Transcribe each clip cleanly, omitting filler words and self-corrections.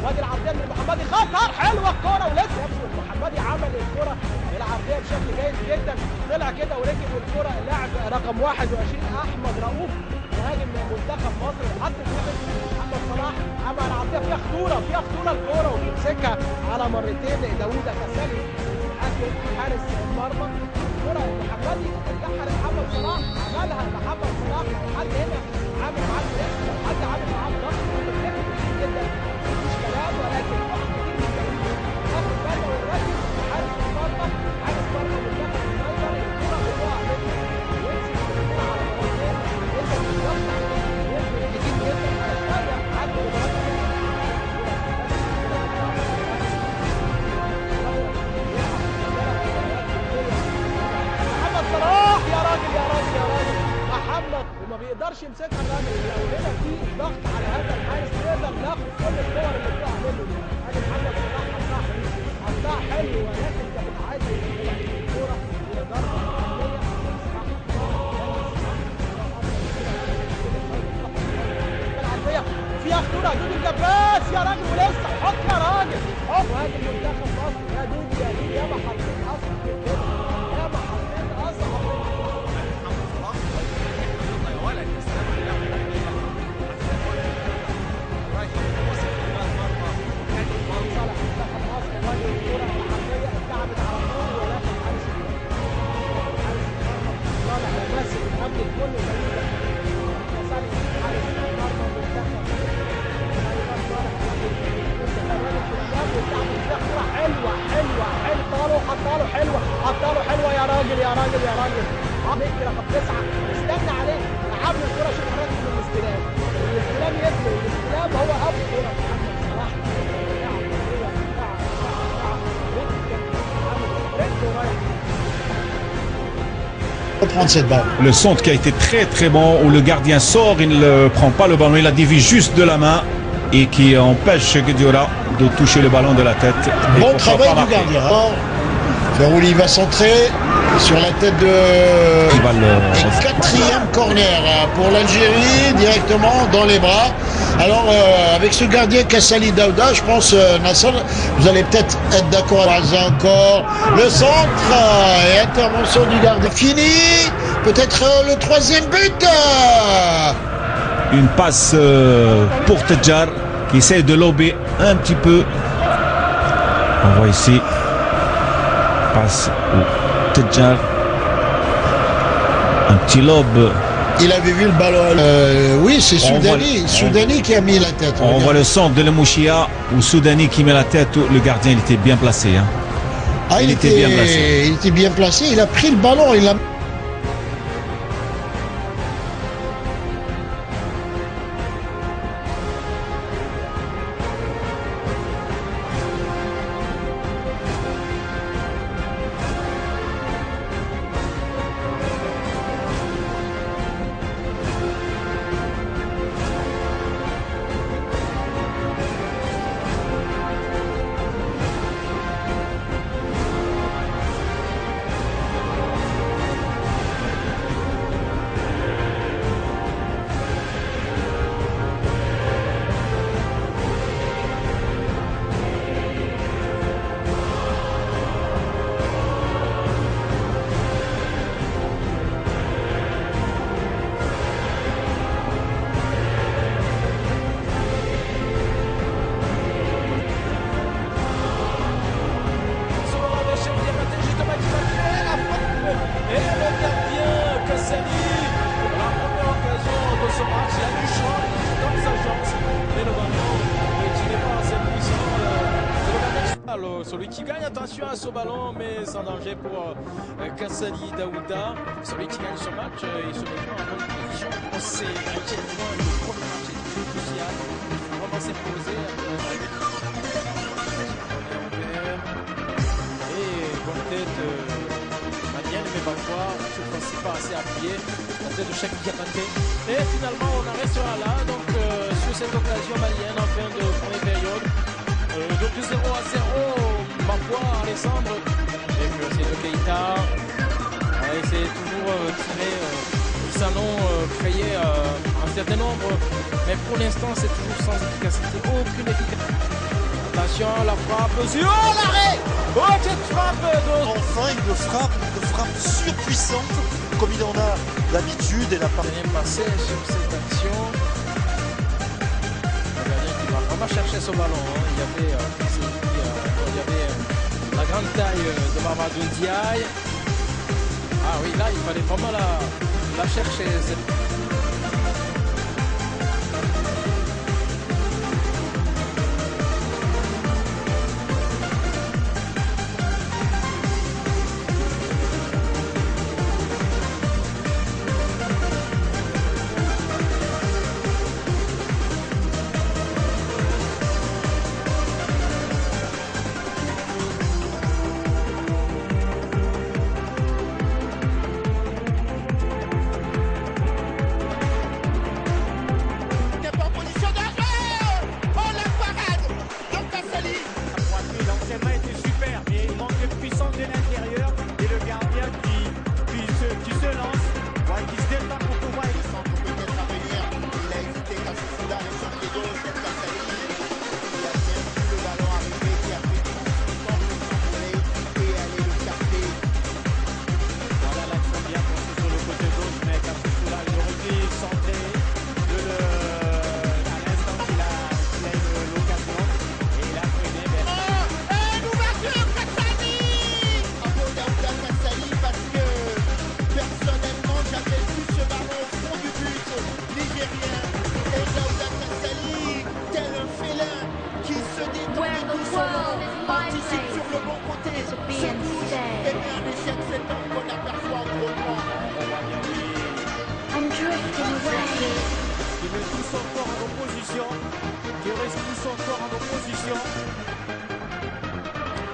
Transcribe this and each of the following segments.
وادي العرضيه من المحمدي، خطر حلوه الكوره ولسه يا ابني المحمدي عمل الكوره العرضيه بشكل جيد جدا، طلع كده وركب الكوره اللاعب رقم 21 احمد رؤوف مهاجم منتخب مصر، حط محمد صلاح عمل عرضيه فيها خطوره الكوره وبيمسكها على مرتين داوود كسالي حارس المرمى. الكوره المحمدي رجعها لمحمد صلاح، عملها محمد صلاح، حد هنا عامل معاه لو حد عامل معاه ضغط كتير جدا مفيش كلام، ولكن واحد كتير من داوود اخد باله ويركز حارس المرمى منتخب النيجر، الكوره بيقع منه ويمسك الكوره على مرتين، انت بالظبط يفرق كتير جدا شويه عنده صلاح يا راجل محمد وما بيقدرش يمسكها الراجل. لو هنا في ضغط على هذا الحارس نقدر ناخد كل الكور اللي بتقع منه دي. ادي محمد صلاح حطها حلو، ولكن كان عايز الكوره الى ضربه العرضيه فيها خطوره. دودي الجباس يا راجل ولسه حط يا راجل، حط مهاجم منتخب مصر يا دودي ياما حطيت اصلا كده، ياما حطيت اصلا حلوه يا راجل ميكي رقم 9 استنى عليه، لعب له الكوره شوف راجل من الاستلام يبني الاستلام هو ابو كوره محمد صلاح. Prendre cette balle. Le centre qui a été très bon, où le gardien sort, il ne prend pas le ballon, il la dévie juste de la main et qui empêche Guedioura de toucher le ballon de la tête. Bon travail du gardien. Ferrouli va centrer sur la tête de... Quatrième corner pour l'Algérie, directement dans les bras. Alors avec ce gardien Kassali Daouda, je pense Nasser, vous allez peut-être être d'accord avec ça encore. Le centre et intervention du gardien. Fini, peut-être le troisième but. Une passe pour Tedjar qui essaie de lober un petit peu. On voit ici. Passe Tedjar. Un petit lob. Il avait vu le ballon. Oui, c'est Soudani qui a mis la tête. On voit le centre de Lemouchia où Soudani qui met la tête. Le gardien, il était bien placé. Hein. Il était bien placé. Il était bien placé. Il a pris le ballon. Il a... Celui qui gagne, attention à ce ballon, mais sans danger pour Kassali Daouda. Celui qui gagne ce match, il se met en bonne position pour ses 8e points. Le premier match est très crucial. Il faut vraiment s'imposer. Et bonne tête malienne, mais parfois, cette fois-ci pas assez appuyé. La tête de chaque Diamanté. Et finalement, on en restera là. Donc, sur cette occasion malienne en fin de première période. Donc 0-0, Mapua, Alessandre, et puis aussi de Keita. C'est toujours tiré le salon, créé un certain nombre, mais pour l'instant c'est toujours sans efficacité, aucune efficacité. Attention, la frappe aussi. Oh, l'arrêt! Oh, quelle frappe de... Enfin une frappe surpuissante comme il en a l'habitude et la part. Rien passé sur cette action. Le gardien qui va vraiment chercher ce ballon. Hein. Il y avait, la grande taille de Mamadou Ndiaye. Ah oui, là, il fallait vraiment la chercher.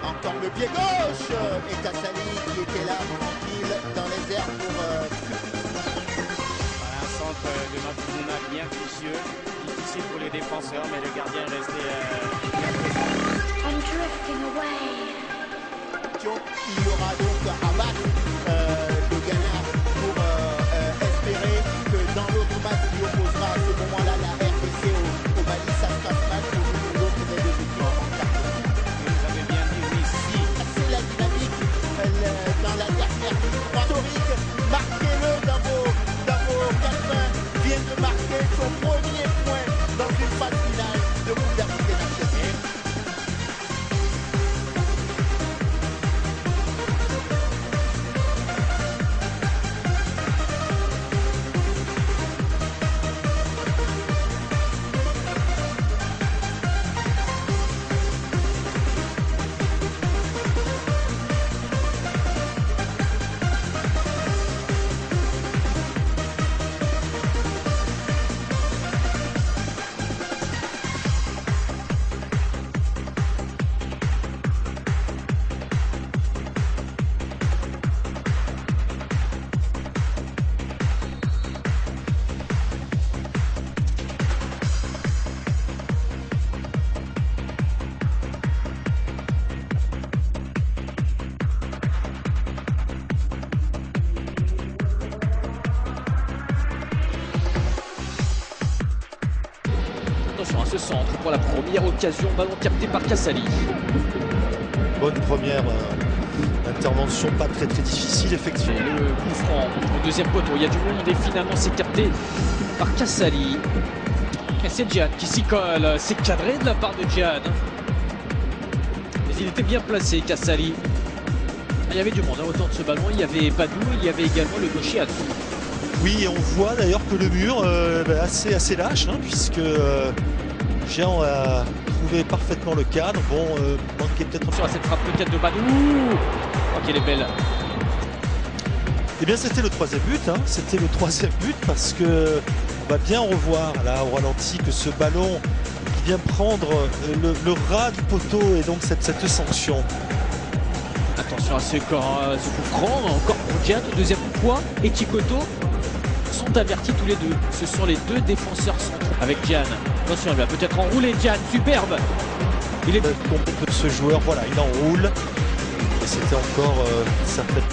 Encore le pied gauche et Kassali qui était là tranquille dans les airs pour un centre de Mamadou bien vicieux, difficile pour les défenseurs, mais le gardien est resté bien présent. Il y aura donc à battre le Ghana pour espérer que dans l'autre match qui opposera à ce moment-là la RDC au Mali, ça se passe mal pour l'autre des deux équipes en quart de finale. Vous avez bien dit oui, si. C'est la dynamique dans la dernière minute historique. Marquez-le dans vos 4 mains. Vient de marquer son premier point dans une phase finale de Coupe d'Afrique des Nations. Attention à ce centre pour la première occasion, ballon capté par Kassali. Bonne première intervention, pas très difficile effectivement. Le coup franc au deuxième poteau, il y a du monde et finalement c'est capté par Kassali. Et c'est Djihad qui s'y colle, c'est cadré de la part de Djihad. Mais il était bien placé, Kassali. Il y avait du monde autour de ce ballon, il y avait Badou, il y avait également le gaucher Atou. Oui, et on voit d'ailleurs que le mur assez lâche, hein, puisque Jean a trouvé parfaitement le cadre. Bon, manquait peut-être sur cette frappe peut-être de Badou. Oh, qu'elle est belle. Eh bien, c'était le troisième but. Hein. C'était le troisième but parce que on va bien revoir là au ralenti que ce ballon qui vient prendre le ras du poteau et donc cette sanction. Attention à ce coup franc, encore pour Djihad, deuxième coup poids et Kikoto sont avertis tous les deux. Ce sont les deux défenseurs centraux avec Djihad. Attention, il va peut-être enrouler Djihad, superbe. Il est ce joueur, voilà, il enroule et c'était encore certainement.